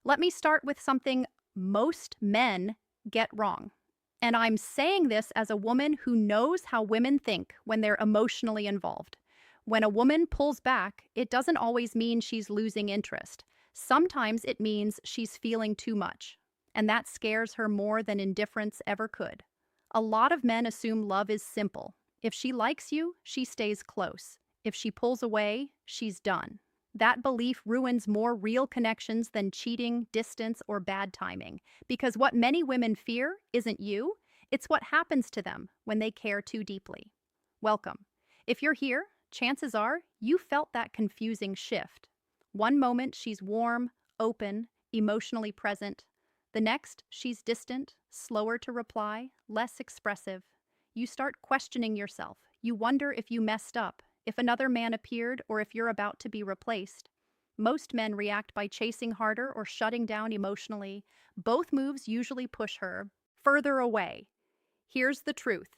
Let me start with something most men get wrong. And I'm saying this as a woman who knows how women think when they're emotionally involved. When a woman pulls back, it doesn't always mean she's losing interest. Sometimes it means she's feeling too much. And that scares her more than indifference ever could. A lot of men assume love is simple. If she likes you, she stays close. If she pulls away, she's done. That belief ruins more real connections than cheating, distance, or bad timing. Because what many women fear isn't you, it's what happens to them when they care too deeply. Welcome. If you're here, chances are you felt that confusing shift. One moment she's warm, open, emotionally present. The next, she's distant, slower to reply, less expressive. You start questioning yourself. You wonder if you messed up, if another man appeared, or if you're about to be replaced. Most men react by chasing harder or shutting down emotionally. Both moves usually push her further away. Here's the truth.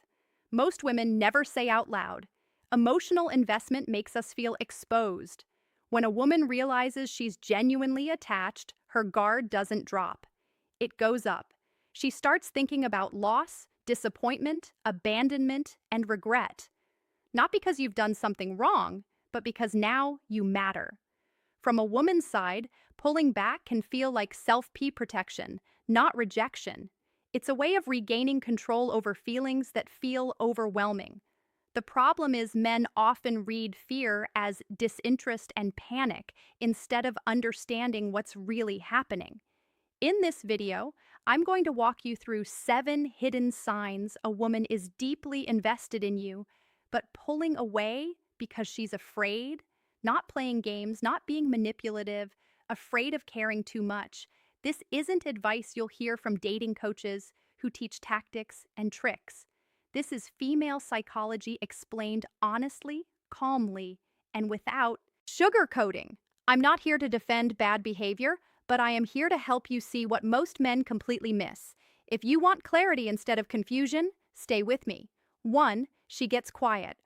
Most women never say out loud. Emotional investment makes us feel exposed. When a woman realizes she's genuinely attached, her guard doesn't drop. It goes up. She starts thinking about loss, disappointment, abandonment, and regret. Not because you've done something wrong, but because now you matter. From a woman's side, pulling back can feel like self-protection, not rejection. It's a way of regaining control over feelings that feel overwhelming. The problem is men often read fear as disinterest and panic instead of understanding what's really happening. In this video, I'm going to walk you through 7 hidden signs a woman is deeply invested in you, but pulling away because she's afraid, not playing games, not being manipulative, afraid of caring too much. This isn't advice you'll hear from dating coaches who teach tactics and tricks. This is female psychology explained honestly, calmly, and without sugarcoating. I'm not here to defend bad behavior, but I am here to help you see what most men completely miss. If you want clarity instead of confusion, stay with me. 1. She gets quiet.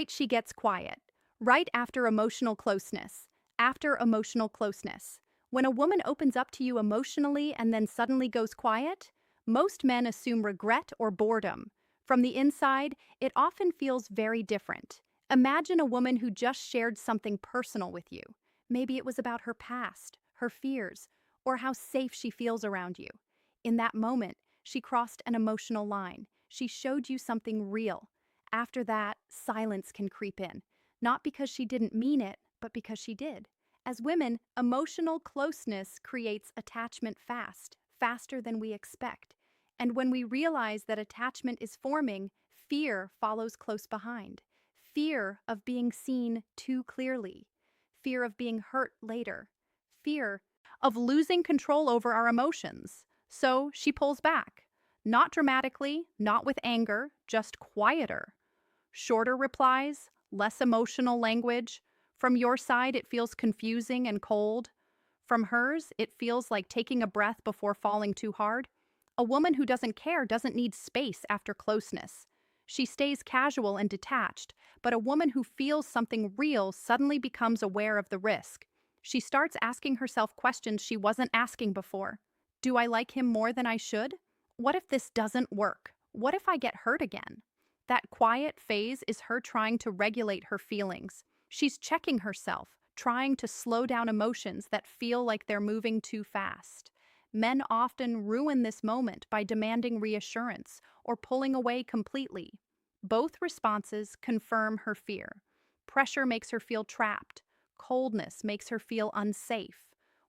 She gets quiet. Right after emotional closeness. After emotional closeness. When a woman opens up to you emotionally and then suddenly goes quiet, most men assume regret or boredom. From the inside, it often feels very different. Imagine a woman who just shared something personal with you. Maybe it was about her past, her fears, or how safe she feels around you. In that moment, she crossed an emotional line. She showed you something real. After that, silence can creep in. Not because she didn't mean it, but because she did. As women, emotional closeness creates attachment faster than we expect. And when we realize that attachment is forming, fear follows close behind. Fear of being seen too clearly. Fear of being hurt later. Fear of losing control over our emotions. So she pulls back. Not dramatically, not with anger, just quieter. Shorter replies, less emotional language. From your side, it feels confusing and cold. From hers, it feels like taking a breath before falling too hard. A woman who doesn't care doesn't need space after closeness. She stays casual and detached, but a woman who feels something real suddenly becomes aware of the risk. She starts asking herself questions she wasn't asking before. Do I like him more than I should? What if this doesn't work? What if I get hurt again? That quiet phase is her trying to regulate her feelings. She's checking herself, trying to slow down emotions that feel like they're moving too fast. Men often ruin this moment by demanding reassurance or pulling away completely. Both responses confirm her fear. Pressure makes her feel trapped. Coldness makes her feel unsafe.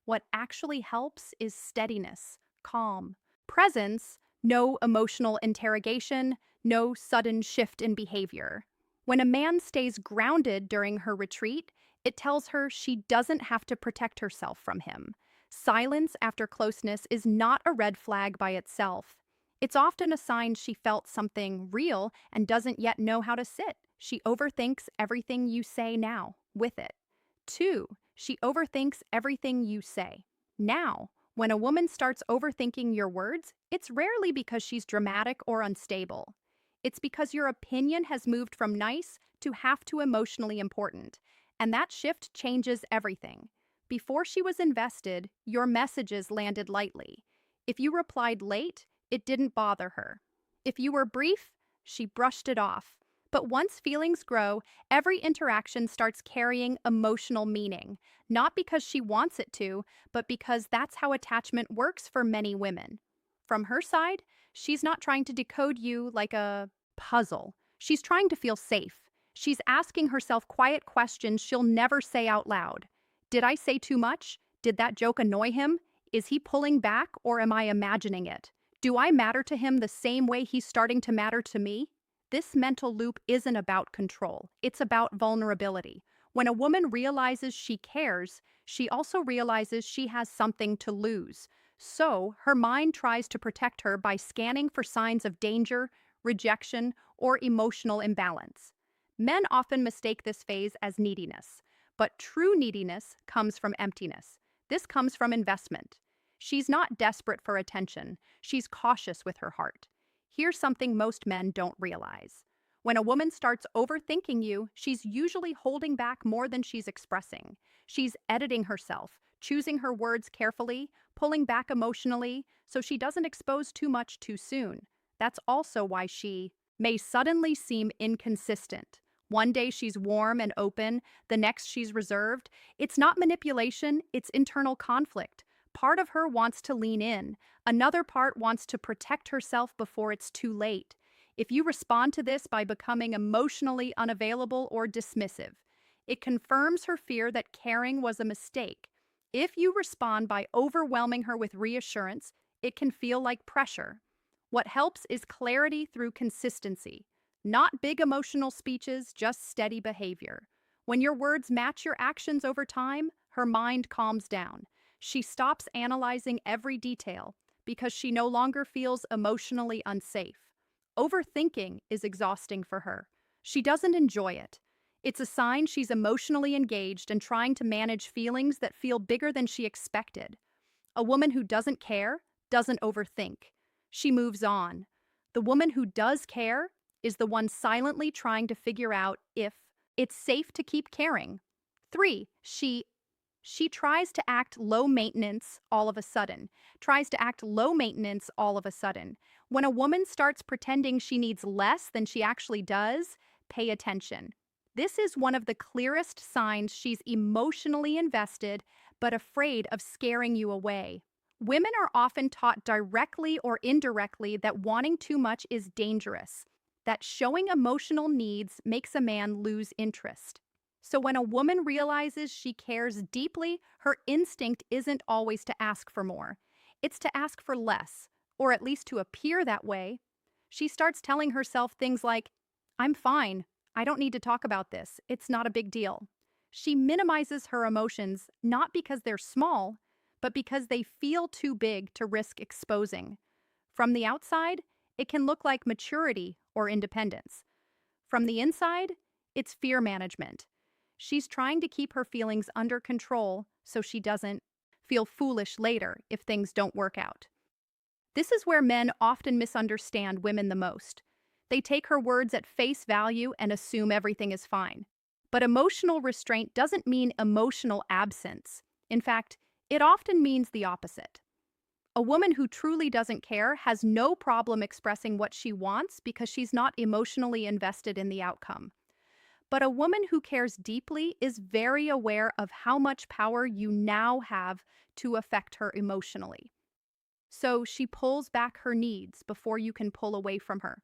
What actually helps is steadiness, calm, presence, no emotional interrogation, no sudden shift in behavior. When a man stays grounded during her retreat, it tells her she doesn't have to protect herself from him. Silence after closeness is not a red flag by itself. It's often a sign she felt something real and doesn't yet know how to sit. She overthinks everything you say now, with it. 2. She overthinks everything you say. Now, when a woman starts overthinking your words, it's rarely because she's dramatic or unstable. It's because your opinion has moved from nice to have to emotionally important, and that shift changes everything. Before she was invested, your messages landed lightly. If you replied late, it didn't bother her. If you were brief, she brushed it off. But once feelings grow, every interaction starts carrying emotional meaning, not because she wants it to, but because that's how attachment works for many women. From her side, she's not trying to decode you like a puzzle. She's trying to feel safe. She's asking herself quiet questions she'll never say out loud. Did I say too much? Did that joke annoy him? Is he pulling back or am I imagining it? Do I matter to him the same way he's starting to matter to me? This mental loop isn't about control. It's about vulnerability. When a woman realizes she cares, she also realizes she has something to lose. So, her mind tries to protect her by scanning for signs of danger, rejection, or emotional imbalance. Men often mistake this phase as neediness, but true neediness comes from emptiness. This comes from investment. She's not desperate for attention. She's cautious with her heart. Here's something most men don't realize. When a woman starts overthinking you, she's usually holding back more than she's expressing. She's editing herself, choosing her words carefully, pulling back emotionally, so she doesn't expose too much too soon. That's also why she may suddenly seem inconsistent. One day she's warm and open, the next she's reserved. It's not manipulation, it's internal conflict. Part of her wants to lean in. Another part wants to protect herself before it's too late. If you respond to this by becoming emotionally unavailable or dismissive, it confirms her fear that caring was a mistake. If you respond by overwhelming her with reassurance, it can feel like pressure. What helps is clarity through consistency. Not big emotional speeches, just steady behavior. When your words match your actions over time, her mind calms down. She stops analyzing every detail because she no longer feels emotionally unsafe. Overthinking is exhausting for her. She doesn't enjoy it. It's a sign she's emotionally engaged and trying to manage feelings that feel bigger than she expected. A woman who doesn't care doesn't overthink. She moves on. The woman who does care is the one silently trying to figure out if it's safe to keep caring. 3. She tries to act low maintenance all of a sudden. When a woman starts pretending she needs less than she actually does, pay attention. This is one of the clearest signs she's emotionally invested but afraid of scaring you away. Women are often taught directly or indirectly that wanting too much is dangerous, that showing emotional needs makes a man lose interest. So when a woman realizes she cares deeply, her instinct isn't always to ask for more. It's to ask for less, or at least to appear that way. She starts telling herself things like, I'm fine. I don't need to talk about this. It's not a big deal. She minimizes her emotions not because they're small, but because they feel too big to risk exposing. From the outside, it can look like maturity or independence. From the inside, it's fear management. She's trying to keep her feelings under control so she doesn't feel foolish later if things don't work out. This is where men often misunderstand women the most. They take her words at face value and assume everything is fine. But emotional restraint doesn't mean emotional absence. In fact, it often means the opposite. A woman who truly doesn't care has no problem expressing what she wants because she's not emotionally invested in the outcome. But a woman who cares deeply is very aware of how much power you now have to affect her emotionally. So she pulls back her needs before you can pull away from her.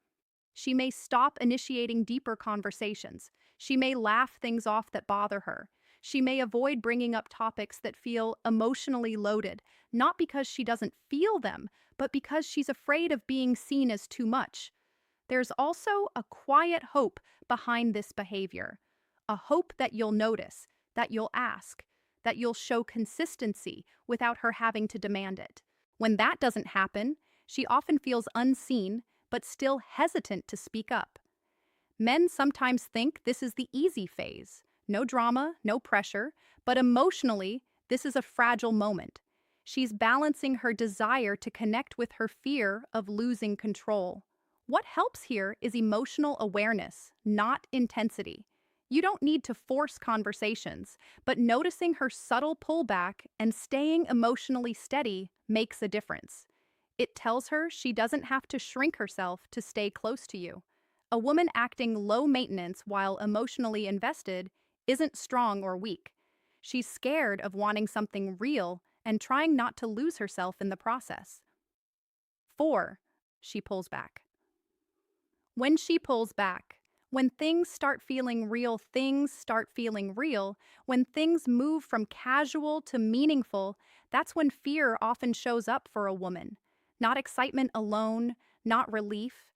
She may stop initiating deeper conversations. She may laugh things off that bother her. She may avoid bringing up topics that feel emotionally loaded, not because she doesn't feel them, but because she's afraid of being seen as too much. There's also a quiet hope behind this behavior, a hope that you'll notice, that you'll ask, that you'll show consistency without her having to demand it. When that doesn't happen, she often feels unseen, but still hesitant to speak up. Men sometimes think this is the easy phase. No drama, no pressure, but emotionally, this is a fragile moment. She's balancing her desire to connect with her fear of losing control. What helps here is emotional awareness, not intensity. You don't need to force conversations, but noticing her subtle pullback and staying emotionally steady makes a difference. It tells her she doesn't have to shrink herself to stay close to you. A woman acting low maintenance while emotionally invested isn't strong or weak. She's scared of wanting something real and trying not to lose herself in the process. 4. She pulls back. When she pulls back, when things start feeling real, things start feeling real. When things move from casual to meaningful, that's when fear often shows up for a woman. Not excitement alone, not relief,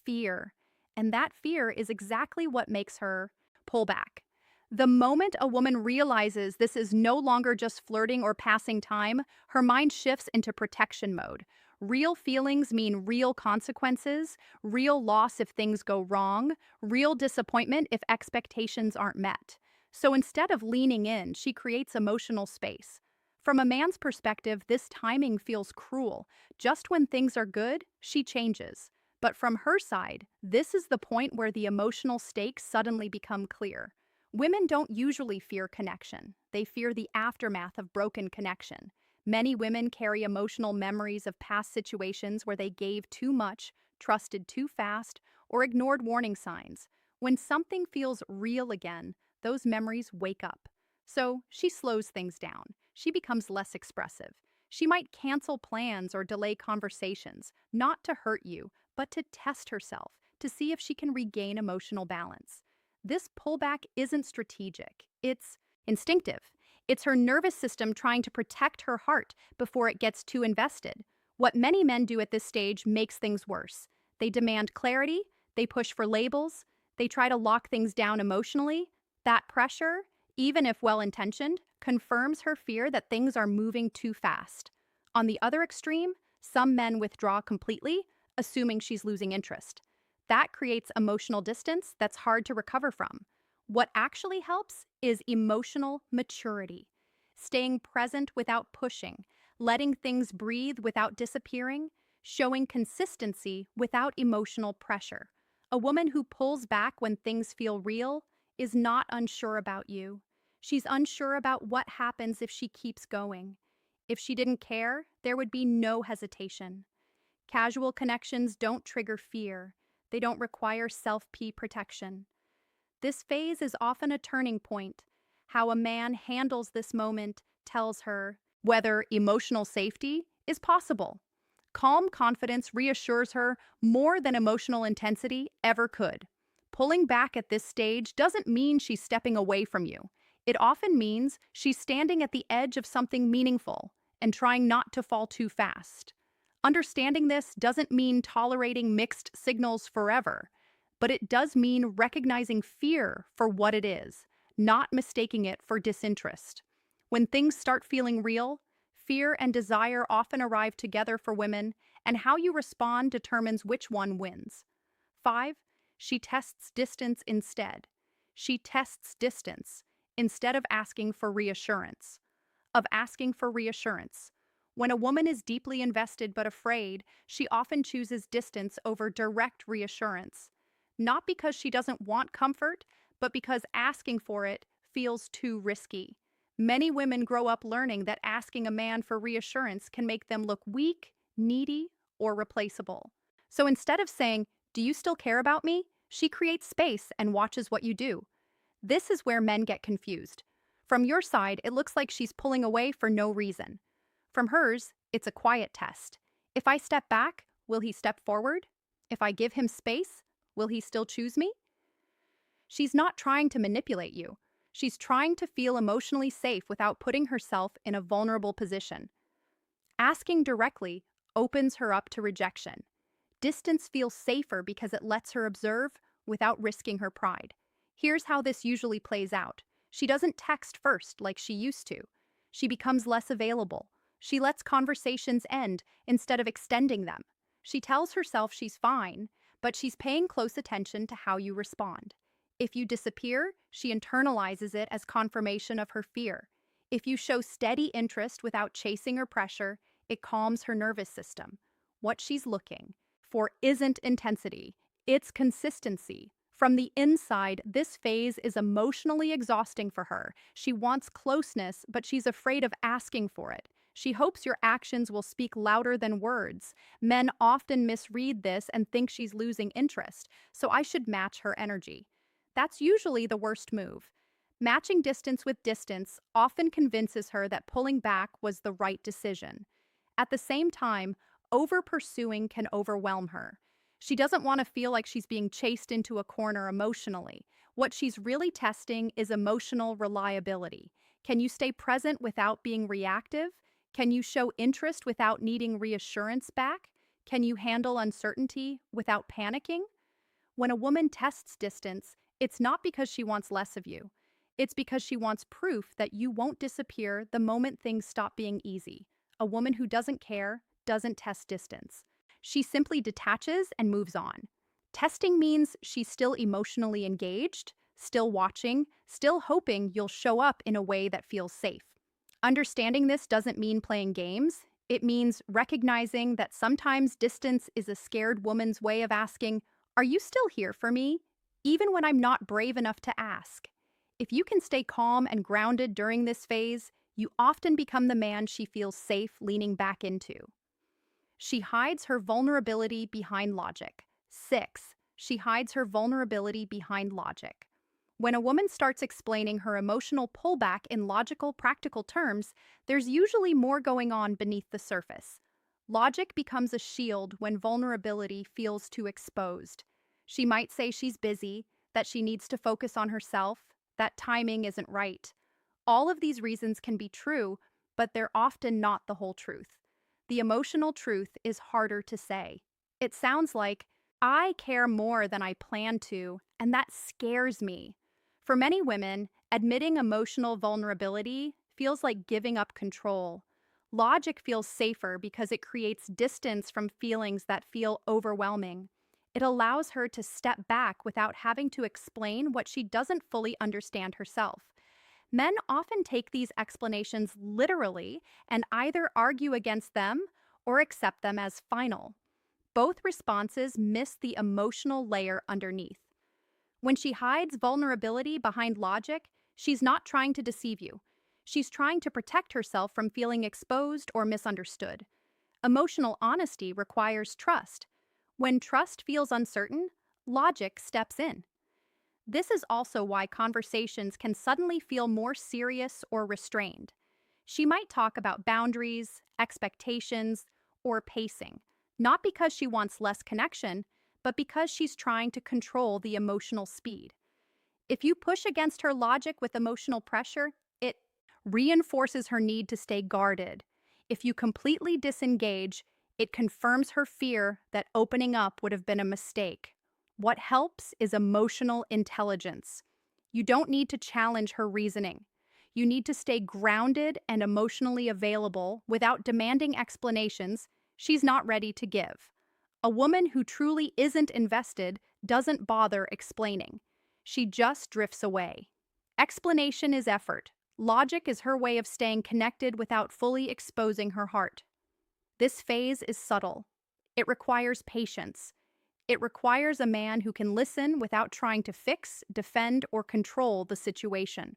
fear. And that fear is exactly what makes her pull back. The moment a woman realizes this is no longer just flirting or passing time, her mind shifts into protection mode. Real feelings mean real consequences, real loss if things go wrong, real disappointment if expectations aren't met. So instead of leaning in, she creates emotional space. From a man's perspective, this timing feels cruel. Just when things are good, she changes. But from her side, this is the point where the emotional stakes suddenly become clear. Women don't usually fear connection. They fear the aftermath of broken connection. Many women carry emotional memories of past situations where they gave too much, trusted too fast, or ignored warning signs. When something feels real again, those memories wake up. So she slows things down. She becomes less expressive. She might cancel plans or delay conversations, not to hurt you, but to test herself, to see if she can regain emotional balance. This pullback isn't strategic, it's instinctive. It's her nervous system trying to protect her heart before it gets too invested. What many men do at this stage makes things worse. They demand clarity, they push for labels, they try to lock things down emotionally. That pressure, even if well-intentioned, confirms her fear that things are moving too fast. On the other extreme, some men withdraw completely, assuming she's losing interest. That creates emotional distance that's hard to recover from. What actually helps is emotional maturity. Staying present without pushing, letting things breathe without disappearing, showing consistency without emotional pressure. A woman who pulls back when things feel real is not unsure about you. She's unsure about what happens if she keeps going. If she didn't care, there would be no hesitation. Casual connections don't trigger fear. They don't require self-P protection. This phase is often a turning point. How a man handles this moment tells her whether emotional safety is possible. Calm confidence reassures her more than emotional intensity ever could. Pulling back at this stage doesn't mean she's stepping away from you. It often means she's standing at the edge of something meaningful and trying not to fall too fast. Understanding this doesn't mean tolerating mixed signals forever, but it does mean recognizing fear for what it is, not mistaking it for disinterest. When things start feeling real, fear and desire often arrive together for women, and how you respond determines which one wins. 5. She tests distance instead. She tests distance instead of asking for reassurance. When a woman is deeply invested but afraid, she often chooses distance over direct reassurance. Not because she doesn't want comfort, but because asking for it feels too risky. Many women grow up learning that asking a man for reassurance can make them look weak, needy, or replaceable. So instead of saying, "Do you still care about me?" she creates space and watches what you do. This is where men get confused. From your side, it looks like she's pulling away for no reason. From hers, it's a quiet test. If I step back, will he step forward? If I give him space, will he still choose me? She's not trying to manipulate you. She's trying to feel emotionally safe without putting herself in a vulnerable position. Asking directly opens her up to rejection. Distance feels safer because it lets her observe without risking her pride. Here's how this usually plays out. She doesn't text first like she used to. She becomes less available. She lets conversations end instead of extending them. She tells herself she's fine, but she's paying close attention to how you respond. If you disappear, she internalizes it as confirmation of her fear. If you show steady interest without chasing or pressure, it calms her nervous system. What she's looking for isn't intensity, it's consistency. From the inside, this phase is emotionally exhausting for her. She wants closeness, but she's afraid of asking for it. She hopes your actions will speak louder than words. Men often misread this and think she's losing interest, so I should match her energy. That's usually the worst move. Matching distance with distance often convinces her that pulling back was the right decision. At the same time, over-pursuing can overwhelm her. She doesn't want to feel like she's being chased into a corner emotionally. What she's really testing is emotional reliability. Can you stay present without being reactive? Can you show interest without needing reassurance back? Can you handle uncertainty without panicking? When a woman tests distance, it's not because she wants less of you. It's because she wants proof that you won't disappear the moment things stop being easy. A woman who doesn't care doesn't test distance. She simply detaches and moves on. Testing means she's still emotionally engaged, still watching, still hoping you'll show up in a way that feels safe. Understanding this doesn't mean playing games. It means recognizing that sometimes distance is a scared woman's way of asking, "Are you still here for me?" Even when I'm not brave enough to ask. If you can stay calm and grounded during this phase, you often become the man she feels safe leaning back into. She hides her vulnerability behind logic. 6. She hides her vulnerability behind logic. When a woman starts explaining her emotional pullback in logical, practical terms, there's usually more going on beneath the surface. Logic becomes a shield when vulnerability feels too exposed. She might say she's busy, that she needs to focus on herself, that timing isn't right. All of these reasons can be true, but they're often not the whole truth. The emotional truth is harder to say. It sounds like, "I care more than I plan to, and that scares me." For many women, admitting emotional vulnerability feels like giving up control. Logic feels safer because it creates distance from feelings that feel overwhelming. It allows her to step back without having to explain what she doesn't fully understand herself. Men often take these explanations literally and either argue against them or accept them as final. Both responses miss the emotional layer underneath. When she hides vulnerability behind logic, she's not trying to deceive you. She's trying to protect herself from feeling exposed or misunderstood. Emotional honesty requires trust. When trust feels uncertain, logic steps in. This is also why conversations can suddenly feel more serious or restrained. She might talk about boundaries, expectations, or pacing, not because she wants less connection, but because she's trying to control the emotional speed. If you push against her logic with emotional pressure, it reinforces her need to stay guarded. If you completely disengage, it confirms her fear that opening up would have been a mistake. What helps is emotional intelligence. You don't need to challenge her reasoning. You need to stay grounded and emotionally available without demanding explanations she's not ready to give. A woman who truly isn't invested doesn't bother explaining. She just drifts away. Explanation is effort. Logic is her way of staying connected without fully exposing her heart. This phase is subtle. It requires patience. It requires a man who can listen without trying to fix, defend, or control the situation.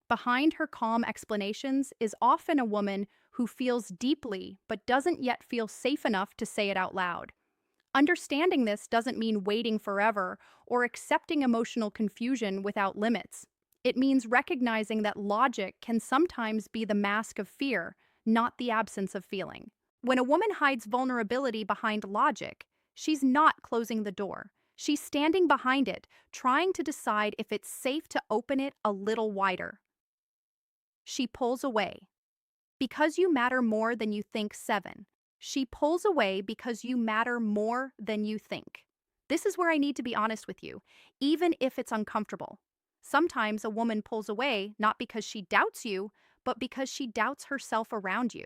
Behind her calm explanations is often a woman who feels deeply but doesn't yet feel safe enough to say it out loud. Understanding this doesn't mean waiting forever or accepting emotional confusion without limits. It means recognizing that logic can sometimes be the mask of fear, not the absence of feeling. When a woman hides vulnerability behind logic, she's not closing the door. She's standing behind it, trying to decide if it's safe to open it a little wider. She pulls away. Because you matter more than you think. 7. She pulls away because you matter more than you think. This is where I need to be honest with you, even if it's uncomfortable. Sometimes a woman pulls away not because she doubts you, but because she doubts herself around you.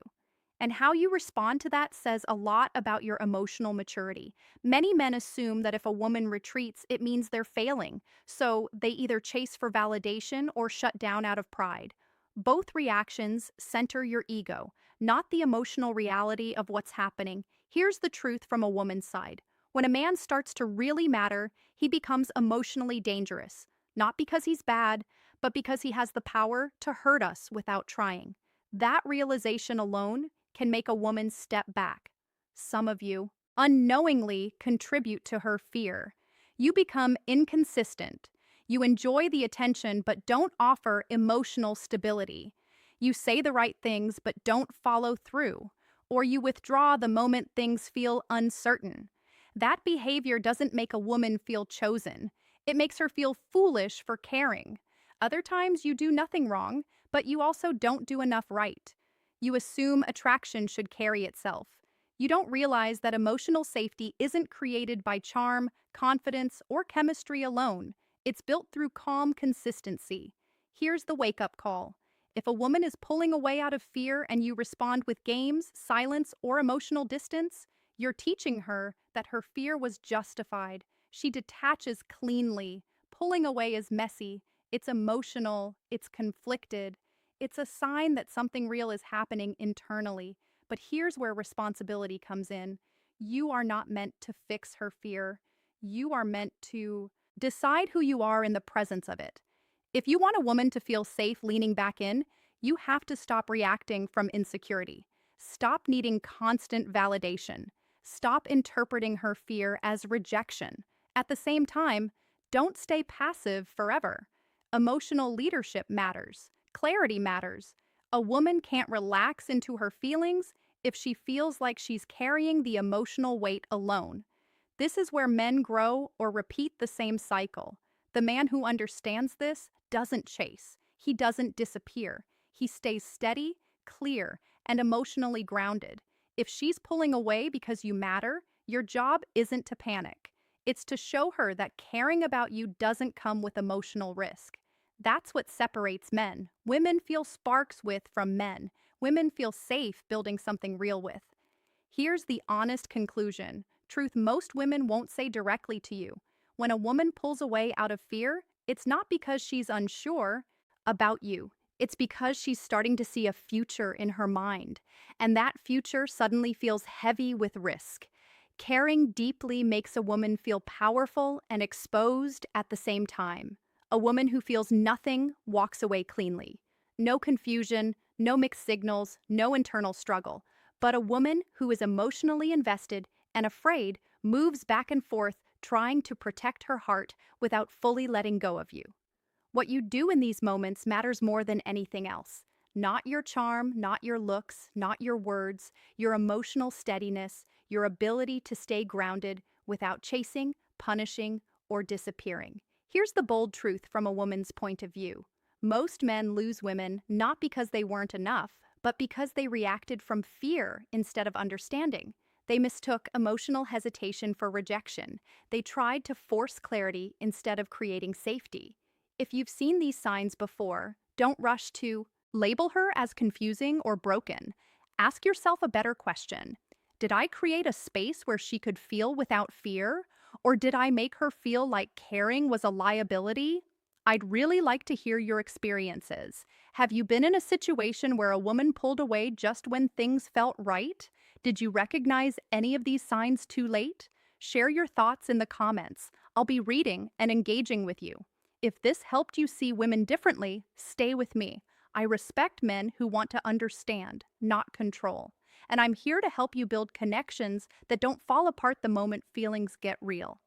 And how you respond to that says a lot about your emotional maturity. Many men assume that if a woman retreats, it means they're failing, so they either chase for validation or shut down out of pride. Both reactions center your ego, not the emotional reality of what's happening. Here's the truth from a woman's side. When a man starts to really matter, he becomes emotionally dangerous, not because he's bad, but because he has the power to hurt us without trying. That realization alone can make a woman step back. Some of you unknowingly contribute to her fear. You become inconsistent. You enjoy the attention but don't offer emotional stability. You say the right things but don't follow through. Or you withdraw the moment things feel uncertain. That behavior doesn't make a woman feel chosen. It makes her feel foolish for caring. Other times you do nothing wrong, but you also don't do enough right. You assume attraction should carry itself. You don't realize that emotional safety isn't created by charm, confidence, or chemistry alone. It's built through calm consistency. Here's the wake-up call. If a woman is pulling away out of fear and you respond with games, silence, or emotional distance, you're teaching her that her fear was justified. She detaches cleanly. Pulling away is messy. It's emotional. It's conflicted. It's a sign that something real is happening internally. But here's where responsibility comes in. You are not meant to fix her fear. You are meant to decide who you are in the presence of it. If you want a woman to feel safe leaning back in, you have to stop reacting from insecurity. Stop needing constant validation. Stop interpreting her fear as rejection. At the same time, don't stay passive forever. Emotional leadership matters. Clarity matters. A woman can't relax into her feelings if she feels like she's carrying the emotional weight alone. This is where men grow or repeat the same cycle. The man who understands this doesn't chase. He doesn't disappear. He stays steady, clear, and emotionally grounded. If she's pulling away because you matter, your job isn't to panic. It's to show her that caring about you doesn't come with emotional risk. That's what separates men. Women feel sparks with from men. Women feel safe building something real with. Here's the honest conclusion. Truth most women won't say directly to you. When a woman pulls away out of fear, it's not because she's unsure about you. It's because she's starting to see a future in her mind, and that future suddenly feels heavy with risk. Caring deeply makes a woman feel powerful and exposed at the same time. A woman who feels nothing walks away cleanly. No confusion, no mixed signals, no internal struggle. But a woman who is emotionally invested and afraid moves back and forth, trying to protect her heart without fully letting go of you. What you do in these moments matters more than anything else. Not your charm, not your looks, not your words, your emotional steadiness, your ability to stay grounded without chasing, punishing, or disappearing. Here's the bold truth from a woman's point of view. Most men lose women not because they weren't enough, but because they reacted from fear instead of understanding. They mistook emotional hesitation for rejection. They tried to force clarity instead of creating safety. If you've seen these signs before, don't rush to label her as confusing or broken. Ask yourself a better question. Did I create a space where she could feel without fear? Or did I make her feel like caring was a liability? I'd really like to hear your experiences. Have you been in a situation where a woman pulled away just when things felt right? Did you recognize any of these signs too late? Share your thoughts in the comments. I'll be reading and engaging with you. If this helped you see women differently, stay with me. I respect men who want to understand, not control. And I'm here to help you build connections that don't fall apart the moment feelings get real.